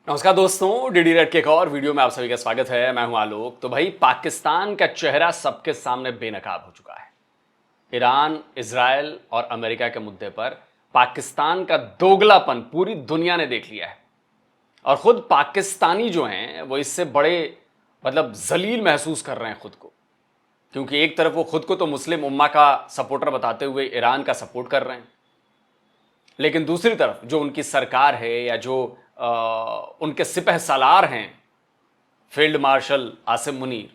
नमस्कार दोस्तों, DD red के एक और वीडियो में आप सभी का स्वागत है। मैं हूं आलोक। तो भाई, पाकिस्तान का चेहरा सबके सामने बेनकाब हो चुका है। ईरान, इजराइल और अमेरिका के मुद्दे पर पाकिस्तान का दोगलापन पूरी दुनिया ने देख लिया है और खुद पाकिस्तानी जो हैं वो इससे बड़े जलील महसूस कर रहे हैं खुद को, क्योंकि एक तरफ वो खुद को तो मुस्लिम उम्मा का सपोर्टर बताते हुए ईरान का सपोर्ट कर रहे हैं, लेकिन दूसरी तरफ जो उनकी सरकार है या जो उनके सिपह सालार हैं, फील्ड मार्शल आसिम मुनीर,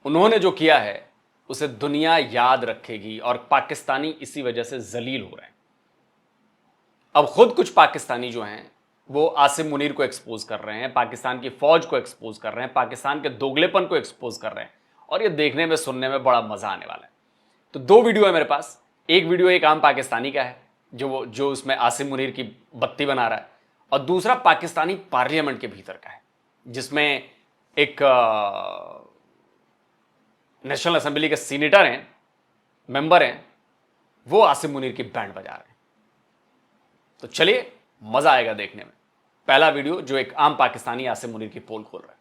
उन्होंने जो किया है उसे दुनिया याद रखेगी और पाकिस्तानी इसी वजह से जलील हो रहे हैं। अब खुद कुछ पाकिस्तानी जो हैं वो आसिम मुनीर को एक्सपोज कर रहे हैं, पाकिस्तान की फौज को एक्सपोज कर रहे हैं, पाकिस्तान के दोगलेपन को एक्सपोज कर रहे हैं, और ये देखने में सुनने में बड़ा मजा आने वाला है। तो दो वीडियो है मेरे पास। एक वीडियो एक आम पाकिस्तानी का है जो उसमें आसिम मुनीर की बत्ती बना रहा है, और दूसरा पाकिस्तानी पार्लियामेंट के भीतर का है जिसमें एक नेशनल असेंबली के सीनेटर हैं, मेंबर हैं, वो आसिम मुनीर की बैंड बजा रहे हैं। तो चलिए, मजा आएगा देखने में। पहला वीडियो जो एक आम पाकिस्तानी आसिम मुनीर की पोल खोल रहा है।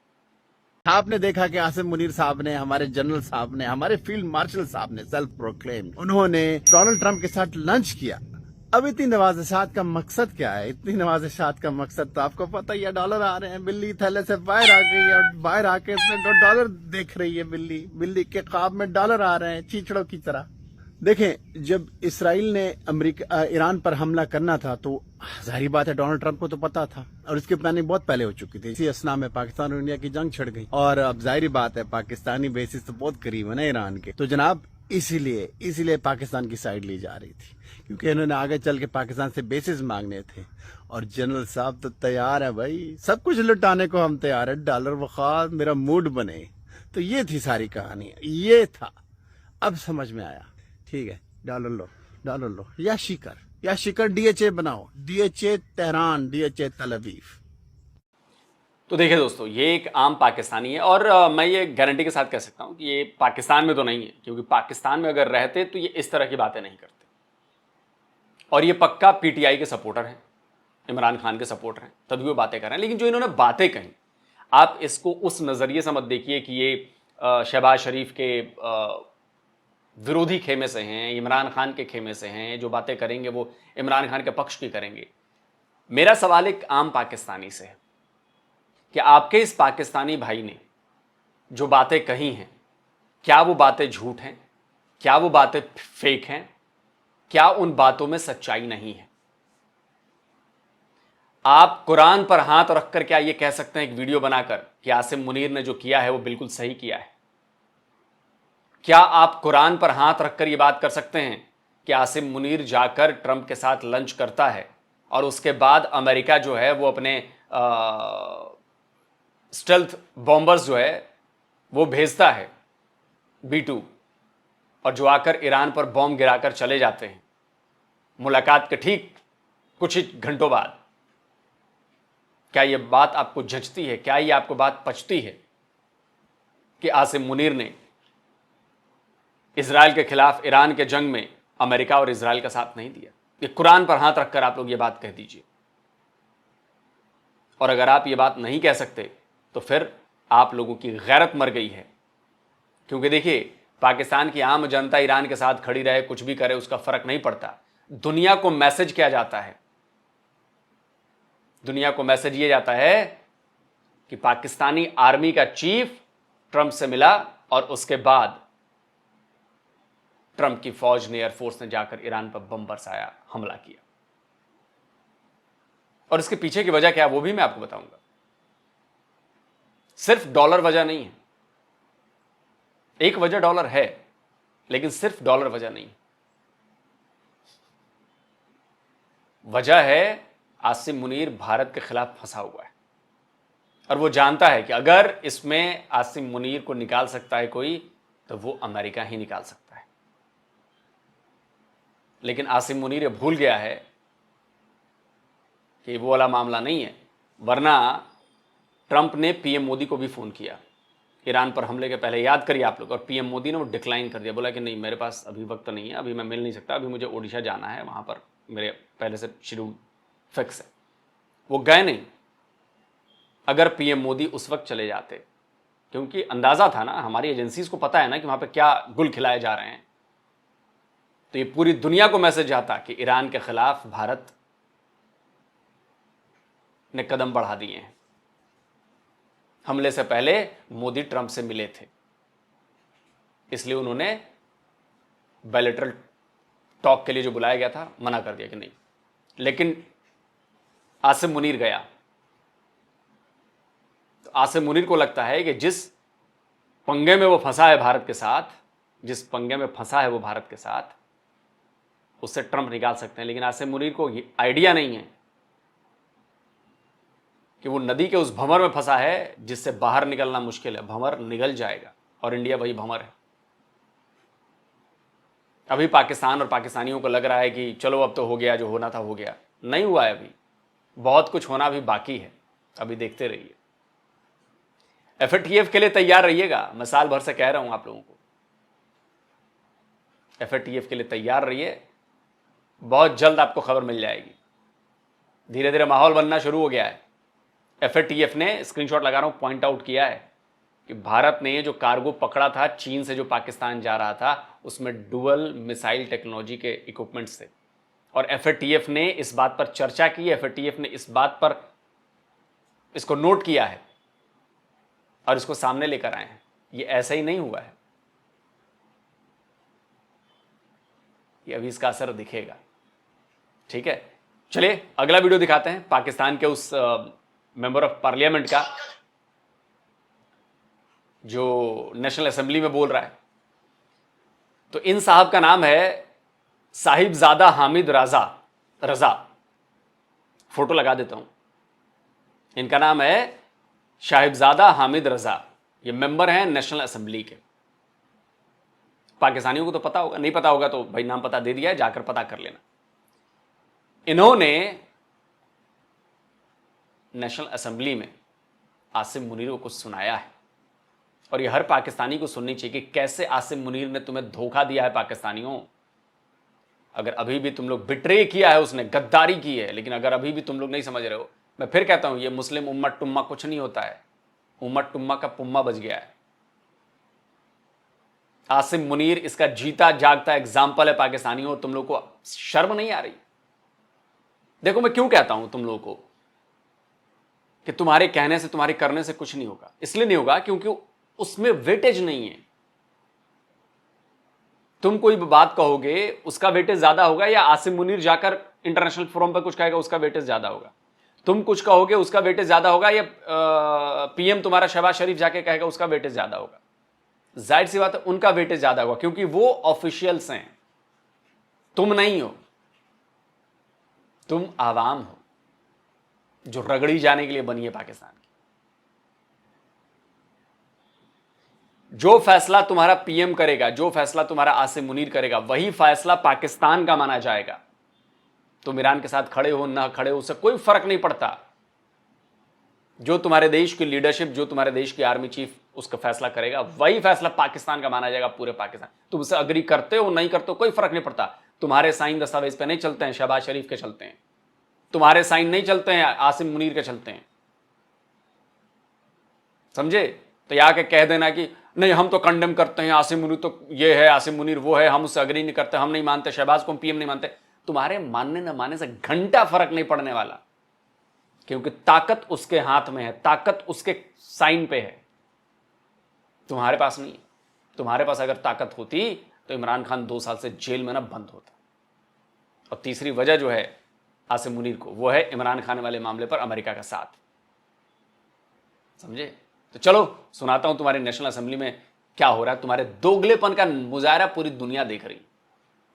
आपने देखा कि आसिम मुनीर साहब ने, हमारे जनरल साहब ने, हमारे फील्ड मार्शल साहब ने सेल्फ प्रोक्लेम, उन्होंने डोनाल्ड ट्रंप के साथ लंच किया। अब इतनी नवाज़िशात का मकसद क्या है? इतनी नवाज़िशात का मकसद तो आपको पता ही है। डॉलर आ रहे हैं, बिल्ली थैले से बाहर आ गई और बाहर आके इसमें डॉलर देख रही है। बिल्ली के ख्वाब में डॉलर आ रहे हैं चींचड़ों की तरह। देखें, जब इसराइल ने ईरान पर हमला करना था तो जाहिर बात है डोनाल्ड ट्रंप को तो पता था, और इसकी प्लानिंग बहुत पहले हो चुकी थी। इसी असना में पाकिस्तान और इंडिया की जंग छिड़ गई, और अब जाहिर बात है पाकिस्तानी बेसिस तो बहुत करीब है ना ईरान के। तो जनाब, इसीलिए पाकिस्तान की साइड ली जा रही थी, क्योंकि इन्होंने आगे चल के पाकिस्तान से बेसिस मांगने थे। और जनरल साहब तो तैयार है भाई, सब कुछ लुटाने को हम तैयार है, डॉलर वखार मेरा मूड बने। तो ये थी सारी कहानी, ये था। अब समझ में आया, ठीक है, डॉलर लो या शिकर डीएचए बनाओ, डीएचए तेहरान, डीएचए तल अवीव। तो देखिए दोस्तों, ये एक आम पाकिस्तानी है, और मैं ये गारंटी के साथ कह सकता हूं कि ये पाकिस्तान में तो नहीं है, क्योंकि पाकिस्तान में अगर रहते तो ये इस तरह की बातें नहीं करते। और ये पक्का पीटीआई के सपोर्टर हैं, इमरान खान के सपोर्टर हैं, तभी वो बातें कर रहे हैं। लेकिन जो इन्होंने बातें कही, आप इसको उस नज़रिए से मत देखिए कि ये शहबाज शरीफ के विरोधी खेमे से हैं, इमरान खान के खेमे से हैं। जो बातें करेंगे वो इमरान खान के पक्ष की करेंगे। मेरा सवाल एक आम पाकिस्तानी से है कि आपके इस पाकिस्तानी भाई ने जो बातें कही हैं, क्या वो बातें झूठ हैं? क्या वो बातें फेक हैं? क्या उन बातों में सच्चाई नहीं है? आप कुरान पर हाथ रखकर क्या ये कह सकते हैं एक वीडियो बनाकर कि आसिम मुनीर ने जो किया है वो बिल्कुल सही किया है? क्या आप कुरान पर हाथ रखकर ये बात कर सकते हैं कि आसिम मुनीर जाकर ट्रंप के साथ लंच करता है और उसके बाद अमेरिका जो है वो अपने स्टेल्थ बॉम्बर्स जो है वो भेजता है B-2, और जो आकर ईरान पर बॉम्ब गिराकर चले जाते हैं मुलाकात के ठीक कुछ ही घंटों बाद? क्या ये बात आपको जचती है? क्या ये आपको बात पचती है कि आसिम मुनीर ने इजराइल के खिलाफ ईरान के जंग में अमेरिका और इजराइल का साथ नहीं दिया? ये कुरान पर हाथ रखकर आप लोग ये बात कह दीजिए। और अगर आप ये बात नहीं कह सकते तो फिर आप लोगों की गैरत मर गई है, क्योंकि देखिए, पाकिस्तान की आम जनता ईरान के साथ खड़ी रहे, कुछ भी करे, उसका फर्क नहीं पड़ता। दुनिया को मैसेज किया जाता है, दुनिया को मैसेज ये जाता है कि पाकिस्तानी आर्मी का चीफ ट्रंप से मिला और उसके बाद ट्रंप की फौज ने, एयरफोर्स ने जाकर ईरान पर बम बरसाया, हमला किया। और इसके पीछे की वजह क्या है वो भी मैं आपको बताऊंगा। सिर्फ डॉलर वजह नहीं है। एक वजह डॉलर है, लेकिन सिर्फ डॉलर वजह नहीं। वजह है आसिम मुनीर भारत के खिलाफ फंसा हुआ है, और वो जानता है कि अगर इसमें आसिम मुनीर को निकाल सकता है कोई, तो वो अमेरिका ही निकाल सकता है। लेकिन आसिम मुनीर ये भूल गया है कि वो वाला मामला नहीं है, वरना ट्रंप ने पीएम मोदी को भी फ़ोन किया ईरान पर हमले के पहले, याद करिए आप लोग, और पीएम मोदी ने वो डिक्लाइन कर दिया, बोला कि नहीं, मेरे पास अभी वक्त नहीं है, अभी मैं मिल नहीं सकता, अभी मुझे ओडिशा जाना है, वहाँ पर मेरे पहले से शेड्यूल फिक्स है। वो गए नहीं। अगर पीएम मोदी उस वक्त चले जाते, क्योंकि अंदाजा था ना, हमारी एजेंसीज को पता है ना कि वहां पे क्या गुल खिलाए जा रहे हैं, तो ये पूरी दुनिया को मैसेज जाता कि ईरान के खिलाफ भारत ने कदम बढ़ा दिए हैं। हमले से पहले मोदी ट्रंप से मिले थे, इसलिए उन्होंने बायलैटरल टॉक के लिए जो बुलाया गया था मना कर दिया कि नहीं। लेकिन आसिम मुनीर गया, तो आसिम मुनीर को लगता है कि जिस पंगे में वो फंसा है भारत के साथ, जिस पंगे में फंसा है वो भारत के साथ, उससे ट्रंप निकाल सकते हैं। लेकिन आसिम मुनीर को ये आइडिया नहीं है कि वो नदी के उस भंवर में फंसा है जिससे बाहर निकलना मुश्किल है। भंवर निगल जाएगा और इंडिया वही भंवर है। अभी पाकिस्तान और पाकिस्तानियों को लग रहा है कि चलो अब तो हो गया, जो होना था हो गया। नहीं हुआ है, अभी बहुत कुछ होना भी बाकी है, अभी देखते रहिए। एफएटीएफ के लिए तैयार रहिएगा, मैं साल भर से कह रहा हूं आप लोगों को, एफएटीएफ के लिए तैयार रहिए, बहुत जल्द आपको खबर मिल जाएगी। धीरे धीरे माहौल बनना शुरू हो गया है। एफएटीएफ ने, स्क्रीनशॉट लगा रहा हूं, पॉइंट आउट किया है कि भारत ने जो कार्गो पकड़ा था चीन से, जो पाकिस्तान जा रहा था, उसमें डुअल मिसाइल टेक्नोलॉजी के इक्विपमेंट्स थे। और एफएटीएफ ने इस बात पर चर्चा की, एफएटीएफ ने इस बात पर इसको नोट किया है और इसको सामने लेकर आए हैं। ये ऐसा ही नहीं हुआ है, ये अभी इसका असर दिखेगा। ठीक है, चलिए अगला वीडियो दिखाते हैं पाकिस्तान के उस मेंबर ऑफ पार्लियामेंट का जो नेशनल असेंबली में बोल रहा है। तो इन साहब का नाम है साहिबजादा हामिद रजा। फोटो लगा देता हूं। इनका नाम है साहिबजादा हामिद रजा। ये मेंबर हैं नेशनल असेंबली के। पाकिस्तानियों को तो पता होगा, नहीं पता होगा तो भाई नाम पता दे दिया है, जाकर पता कर लेना। इन्होंने नेशनल असेंबली में आसिम मुनीर को कुछ सुनाया है और ये हर पाकिस्तानी को सुननी चाहिए कि कैसे आसिम मुनीर ने तुम्हें धोखा दिया है। पाकिस्तानियों, अगर अभी भी तुम लोग बिट्रे किया है, उसने गद्दारी की है, लेकिन अगर अभी भी तुम लोग नहीं समझ रहे हो, मैं फिर कहता हूं, ये मुस्लिम उम्मत टुम्मा कुछ नहीं होता है। उम्मत टुम्मा का पुम्मा बच गया है। आसिम मुनीर इसका जीता जागता एग्जाम्पल है। पाकिस्तानियों, तुम लोग को शर्म नहीं आ रही? देखो मैं क्यों कहता हूं तुम लोगों को कि तुम्हारे कहने से, तुम्हारे करने से कुछ नहीं होगा। इसलिए नहीं होगा क्योंकि उसमें वेटेज नहीं है। तुम कोई बात कहोगे, उसका वेटेज ज्यादा होगा, या आसिम मुनीर जाकर इंटरनेशनल फोरम पर कुछ कहेगा, उसका वेटेज ज्यादा होगा। तुम कुछ कहोगे, उसका वेटेज ज्यादा होगा, या पीएम तुम्हारा शहबाज शरीफ जाके कहेगा, उसका वेटेज ज्यादा होगा। जाहिर सी बात है उनका वेटेज ज्यादा होगा, क्योंकि वो ऑफिशियल्स हैं, तुम नहीं हो। तुम आवाम हो जो रगड़ी जाने के लिए बनी है पाकिस्तान की। जो फैसला तुम्हारा पीएम करेगा, जो फैसला तुम्हारा आसिम मुनीर करेगा, वही फैसला पाकिस्तान का माना जाएगा। तुम ईरान के साथ खड़े हो ना खड़े हो, उससे कोई फर्क नहीं पड़ता। जो तुम्हारे देश की लीडरशिप, जो तुम्हारे देश की आर्मी चीफ उसका फैसला करेगा, वही फैसला पाकिस्तान का माना जाएगा, पूरे पाकिस्तान। तुम उससे अग्री करते हो नहीं करते हो, कोई फर्क नहीं पड़ता। तुम्हारे साइन दस्तावेज पे नहीं चलते हैं, शहबाज शरीफ के चलते हैं। तुम्हारे साइन नहीं चलते हैं, आसिम मुनीर के चलते हैं। समझे? तो यहाँ के कह देना कि नहीं हम तो कंडेम करते हैं, आसिम मुनीर तो ये है, आसिम मुनीर वो है, हम उससे अग्री नहीं करते, हम नहीं मानते, शहबाज को पीएम नहीं मानते। तुम्हारे मानने न मानने से घंटा फर्क नहीं पड़ने वाला, क्योंकि ताकत उसके हाथ में है, ताकत उसके साइन पे है, तुम्हारे पास नहीं है। तुम्हारे पास अगर ताकत होती तो इमरान खान 2 साल से जेल में ना बंद होता। और तीसरी वजह जो है आसिम मुनीर को, वो है इमरान खान वाले मामले पर अमेरिका का साथ। समझे? तो चलो सुनाता हूं तुम्हारे नेशनल असेंबली में क्या हो रहा है। तुम्हारे दोगलेपन का मुजाहरा पूरी दुनिया देख रही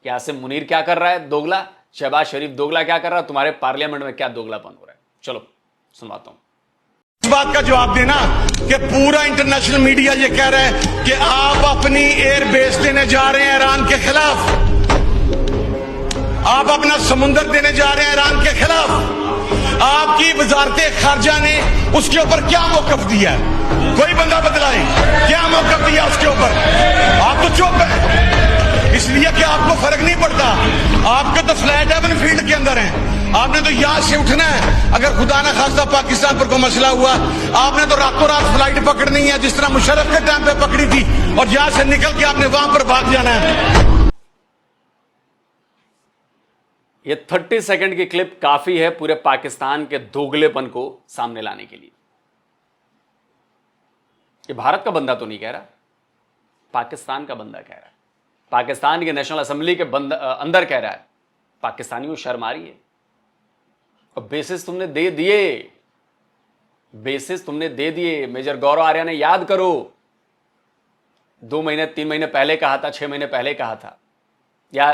कि आसिम मुनीर क्या कर रहा है दोगला, शहबाज शरीफ दोगला क्या कर रहा है, तुम्हारे पार्लियामेंट में क्या दोगलापन हो रहा है। चलो सुनवाता हूं। इस बात का जवाब देना कि पूरा इंटरनेशनल मीडिया ये कह रहा है कि आप अपनी एयर बेस देने जा रहे हैं ईरान के खिलाफ, आप अपना समुंदर देने जा रहे हैं ईरान के खिलाफ। आपकी वजारत खारजा ने उसके ऊपर क्या मौकफ दिया है? कोई बंदा बतलाए क्या मौकफ दिया उसके ऊपर? आप तो चुप है। इसलिए कि आपको फर्क नहीं पड़ता। आपके तो फ्लैट हेवन फील्ड के अंदर हैं। आपने तो यहां से उठना है। अगर खुदा ना खास्ता पाकिस्तान पर कोई मसला हुआ, आपने तो रातों रात फ्लाइट पकड़नी है, जिस तरह मुशर्रफ के टाइम पे पकड़ी थी, और यहां से निकल के आपने वहां पर भाग जाना है। ये 30 सेकंड की क्लिप काफी है पूरे पाकिस्तान के दोगलेपन को सामने लाने के लिए। ये भारत का बंदा तो नहीं कह रहा, पाकिस्तान का बंदा कह रहा है, पाकिस्तान के नेशनल असेंबली के अंदर कह रहा है। पाकिस्तानियों शर्म आ रही है। और बेसिस तुमने दे दिए, बेसिस तुमने दे दिए। मेजर गौरव आर्या ने, याद करो, 2 महीने 3 महीने पहले कहा था, 6 महीने पहले कहा था, या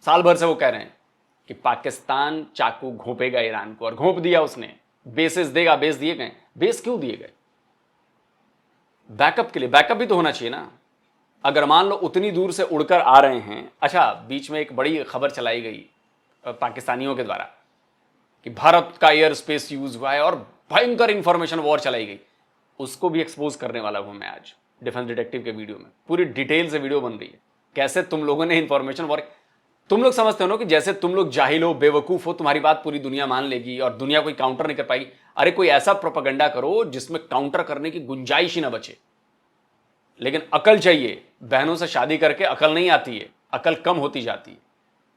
साल भर से वो कह रहे हैं कि पाकिस्तान चाकू घोंपेगा ईरान को, और घोंप दिया उसने। बेसिस देगा, बेस दिए गए। बेस क्यों दिए गए? बैकअप के लिए। बैकअप भी तो होना चाहिए ना। अगर मान लो उतनी दूर से उड़कर आ रहे हैं। अच्छा, बीच में एक बड़ी खबर चलाई गई पाकिस्तानियों के द्वारा कि भारत का एयर स्पेस यूज हुआ है, और भयंकर इंफॉर्मेशन वॉर चलाई गई। उसको भी एक्सपोज करने वाला हूं मैं आज डिफेंस डिटेक्टिव के वीडियो में। पूरी डिटेल से वीडियो बन रही है, कैसे तुम लोगों ने इंफॉर्मेशन वॉर। तुम लोग समझते हो ना कि जैसे तुम लोग जाहिल हो, बेवकूफ हो, तुम्हारी बात पूरी दुनिया मान लेगी और दुनिया कोई काउंटर नहीं कर पाएगी। अरे कोई ऐसा प्रोपेगेंडा करो जिसमें काउंटर करने की गुंजाइश ही ना बचे। लेकिन अकल चाहिए। बहनों से शादी करके अकल नहीं आती है, अकल कम होती जाती है।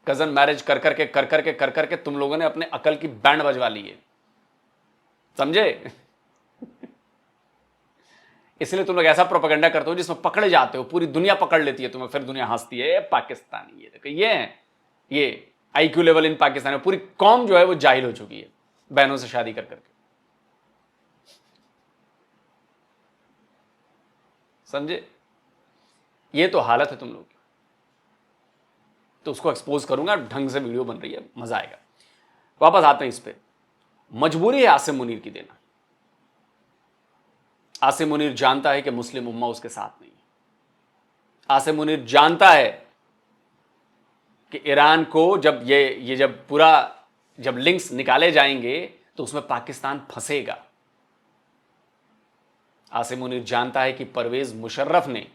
कजन मैरिज कर करके तुम लोगों ने अपने अकल की बैंड बजवा ली है, समझे? इसलिए तुम लोग ऐसा प्रोपेगेंडा करते हो जिसमें पकड़े जाते हो, पूरी दुनिया पकड़ लेती है तुम्हें, फिर दुनिया हंसती है, पाकिस्तानी ये देखो, ये आईक्यू लेवल इन पाकिस्तान में। पूरी कौम जो है वो जाहिल हो चुकी है बहनों से शादी कर करके, समझे? ये तो हालत है तुम लोग की। तो उसको एक्सपोज करूंगा, ढंग से वीडियो बन रही है, मजा आएगा। वापस आते हैं इस पे। मजबूरी है आसिम मुनीर की देना। आसिम मुनीर जानता है कि मुस्लिम उम्मा उसके साथ नहीं है। आसिम मुनीर जानता है कि ईरान को जब जब लिंक्स निकाले जाएंगे तो उसमें पाकिस्तान फंसेगा। आसिम मुनीर जानता है कि परवेज मुशर्रफ ने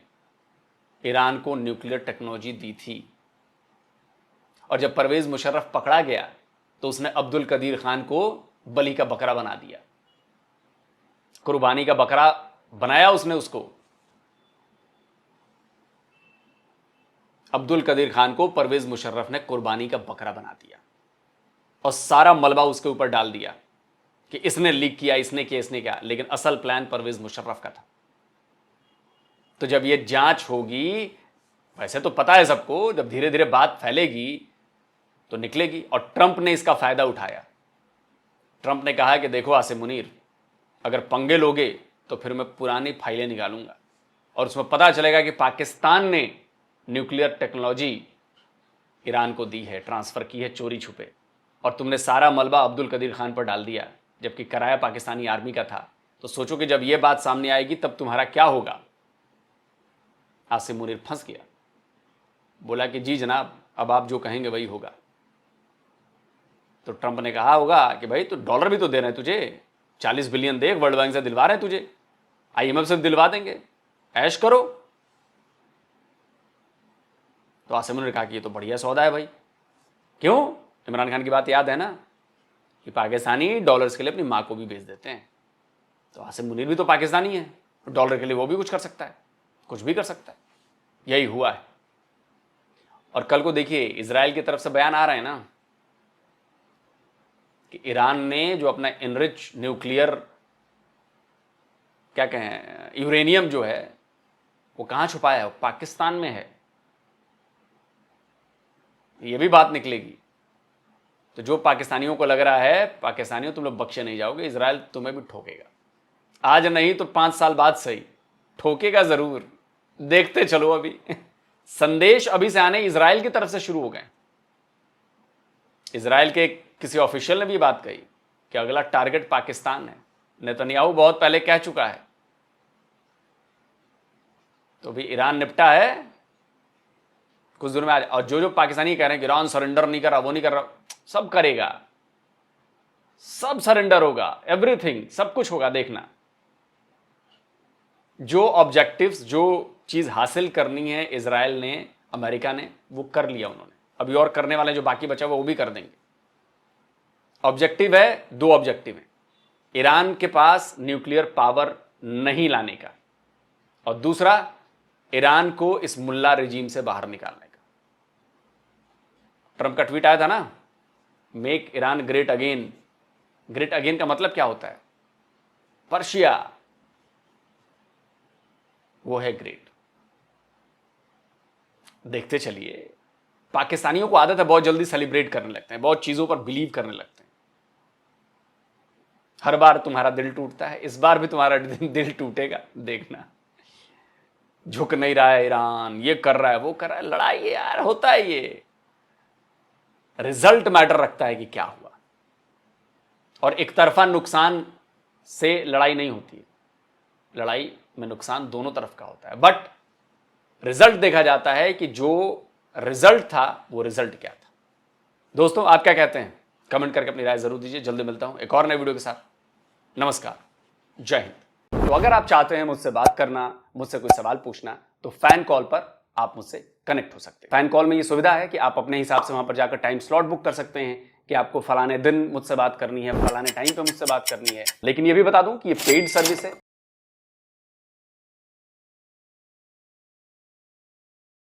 ईरान को न्यूक्लियर टेक्नोलॉजी दी थी, और जब परवेज मुशर्रफ पकड़ा गया तो उसने अब्दुल कदीर खान को बलि का बकरा बना दिया, कुर्बानी का बकरा बनाया उसने उसको। अब्दुल कदीर खान को परवेज मुशर्रफ ने कुर्बानी का बकरा बना दिया, और सारा मलबा उसके ऊपर डाल दिया कि इसने लीक किया, इसने किया। लेकिन असल प्लान परवेज मुशर्रफ का था। तो जब ये जांच होगी, वैसे तो पता है सबको, जब धीरे धीरे बात फैलेगी तो निकलेगी। और ट्रंप ने इसका फायदा उठाया। ट्रंप ने कहा कि देखो आसिम मुनीर, अगर पंगे लोगे तो फिर मैं पुरानी फाइलें निकालूंगा, और उसमें पता चलेगा कि पाकिस्तान ने न्यूक्लियर टेक्नोलॉजी ईरान को दी है, ट्रांसफर की है चोरी छुपे, और तुमने सारा मलबा अब्दुल कदीर खान पर डाल दिया, जबकि कराया पाकिस्तानी आर्मी का था। तो सोचो कि जब यह बात सामने आएगी तब तुम्हारा क्या होगा। आसिम मुनीर फंस गया, बोला कि जी जनाब, अब आप जो कहेंगे वही होगा। तो ट्रंप ने कहा होगा कि भाई तो डॉलर भी तो दे रहे हैं तुझे, 40 बिलियन दे, वर्ल्ड बैंक से दिलवा रहे हैं तुझे, IMF से दिलवा देंगे, ऐश करो। तो आसिम मुनीर ने कहा कि ये तो बढ़िया सौदा है भाई। क्यों? इमरान खान की बात याद है ना कि पाकिस्तानी डॉलर्स के लिए अपनी मां को भी भेज देते हैं। तो आसिम मुनीर भी तो पाकिस्तानी है, डॉलर के लिए वो भी कुछ कर सकता है, कुछ भी कर सकता है। यही हुआ है। और कल को देखिए, इजराइल की तरफ से बयान आ रहा है ना कि ईरान ने जो अपना इनरिच न्यूक्लियर क्या कहें यूरेनियम जो है वो कहां छुपाया है, पाकिस्तान में है। ये भी बात निकलेगी। तो जो पाकिस्तानियों को लग रहा है, पाकिस्तानियों तुम लोग बख्शे नहीं जाओगे, इजराइल तुम्हें भी ठोकेगा। आज नहीं तो 5 साल बाद सही, ठोकेगा जरूर। देखते चलो। अभी संदेश अभी से आने इजराइल की तरफ से शुरू हो गए। इजराइल के किसी ऑफिशियल ने भी बात कही कि अगला टारगेट पाकिस्तान है। नेतन्याहू बहुत पहले कह चुका है। तो भी ईरान निपटा है कुछ दिनों में आज। और जो पाकिस्तानी कह रहे हैं कि ईरान सरेंडर नहीं कर रहा, वो नहीं कर रहा, सब करेगा, सब सरेंडर होगा, एवरीथिंग, सब कुछ होगा। देखना, जो ऑब्जेक्टिव्स, जो चीज हासिल करनी है इजराइल ने, अमेरिका ने वो कर लिया उन्होंने, अभी और करने वाले जो बाकी बचा वो भी कर देंगे। ऑब्जेक्टिव है, 2 ऑब्जेक्टिव है, ईरान के पास न्यूक्लियर पावर नहीं लाने का, और दूसरा ईरान को इस मुल्ला रेजीम से बाहर निकालने का। ट्रंप का ट्वीट आया था ना, make Iran great again. Great again का मतलब क्या होता है? पर्शिया वो है ग्रेट। देखते चलिए, पाकिस्तानियों को आदत है बहुत जल्दी सेलिब्रेट करने लगते हैं, बहुत चीजों पर बिलीव करने लगते हैं। हर बार तुम्हारा दिल टूटता है, इस बार भी तुम्हारा दिल टूटेगा, देखना। झुक नहीं रहा है ईरान, ये कर रहा है, वो कर रहा है, लड़ाई है यार, होता है ये। रिजल्ट मैटर रखता है कि क्या हुआ, और एक तरफा नुकसान से लड़ाई नहीं होती है, लड़ाई में नुकसान दोनों तरफ का होता है। बट रिजल्ट देखा जाता है कि जो रिजल्ट था वो रिजल्ट क्या था। दोस्तों आप क्या कहते हैं? कमेंट करके अपनी राय जरूर दीजिए। जल्दी मिलता हूं एक और नए वीडियो के साथ। नमस्कार, जय हिंद। तो अगर आप चाहते हैं मुझसे बात करना, मुझसे कोई सवाल पूछना, तो फैन कॉल पर आप मुझसे कनेक्ट हो सकते हैं। फैन कॉल में ये सुविधा है कि आप अपने हिसाब से वहां पर जाकर टाइम स्लॉट बुक कर सकते हैं कि आपको फलाने दिन मुझसे बात करनी है, फलाने टाइम पे मुझसे बात करनी है। लेकिन ये भी बता दूं कि ये पेड सर्विस है,